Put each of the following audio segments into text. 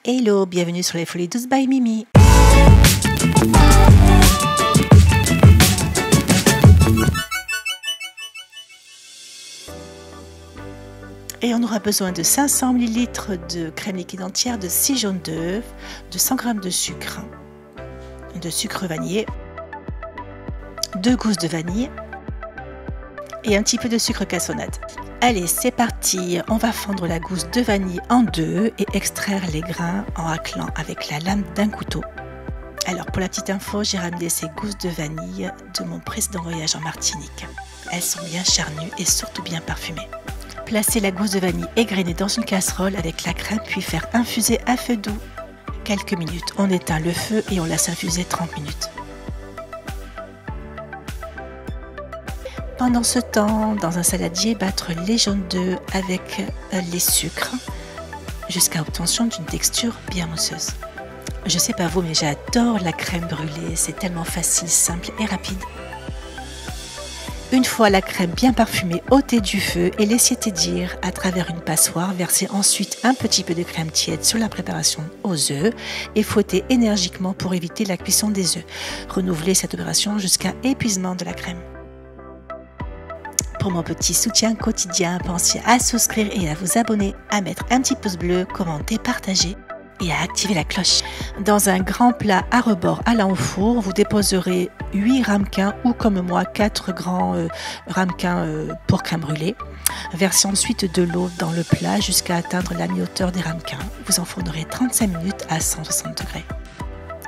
Hello, bienvenue sur les Folies Douces by Mimi. Et on aura besoin de 500 ml de crème liquide entière, de 6 jaunes d'œufs, de 100 g de sucre vanillé, 2 gousses de vanille et un petit peu de sucre cassonade. Allez, c'est parti, on va fendre la gousse de vanille en deux et extraire les grains en raclant avec la lame d'un couteau. Alors pour la petite info, j'ai ramené ces gousses de vanille de mon précédent voyage en Martinique. Elles sont bien charnues et surtout bien parfumées. Placez la gousse de vanille égrenée dans une casserole avec la crème puis faire infuser à feu doux. Quelques minutes, on éteint le feu et on laisse infuser 30 minutes. Pendant ce temps, dans un saladier, battre les jaunes d'œufs avec les sucres jusqu'à obtention d'une texture bien mousseuse. Je sais pas vous, mais j'adore la crème brûlée, c'est tellement facile, simple et rapide. Une fois la crème bien parfumée, ôtez du feu et laissez tiédir à travers une passoire. Versez ensuite un petit peu de crème tiède sur la préparation aux œufs et fouettez énergiquement pour éviter la cuisson des œufs. Renouvelez cette opération jusqu'à épuisement de la crème. Pour mon petit soutien quotidien, pensez à souscrire et à vous abonner, à mettre un petit pouce bleu, commenter, partager et à activer la cloche. Dans un grand plat à rebord allant au four, vous déposerez 8 ramequins ou comme moi 4 grands ramequins pour crème brûlée. Versez ensuite de l'eau dans le plat jusqu'à atteindre la mi-hauteur des ramequins. Vous enfournerez 35 minutes à 160 degrés.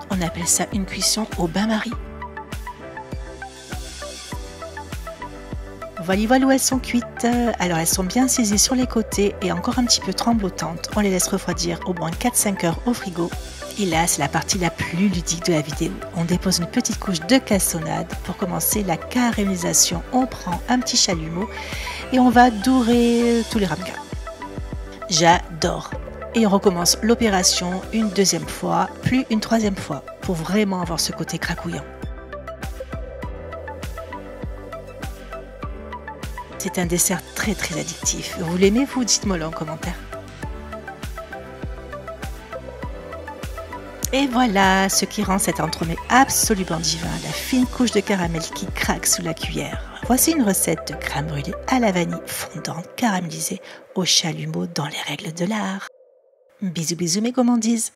On appelle ça une cuisson au bain-marie. Voilà, elles sont cuites. Alors elles sont bien saisies sur les côtés et encore un petit peu tremblotantes. On les laisse refroidir au moins 4-5 heures au frigo. Et là, c'est la partie la plus ludique de la vidéo. On dépose une petite couche de cassonade pour commencer la caramélisation. On prend un petit chalumeau et on va dourer tous les ramequins. J'adore. Et on recommence l'opération une deuxième fois, puis une troisième fois pour vraiment avoir ce côté cracouillant. C'est un dessert très addictif. Vous l'aimez vous? Dites-moi-le en commentaire. Et voilà ce qui rend cet entremets absolument divin, la fine couche de caramel qui craque sous la cuillère. Voici une recette de crème brûlée à la vanille fondante caramélisée au chalumeau dans les règles de l'art. Bisous mes gourmandises.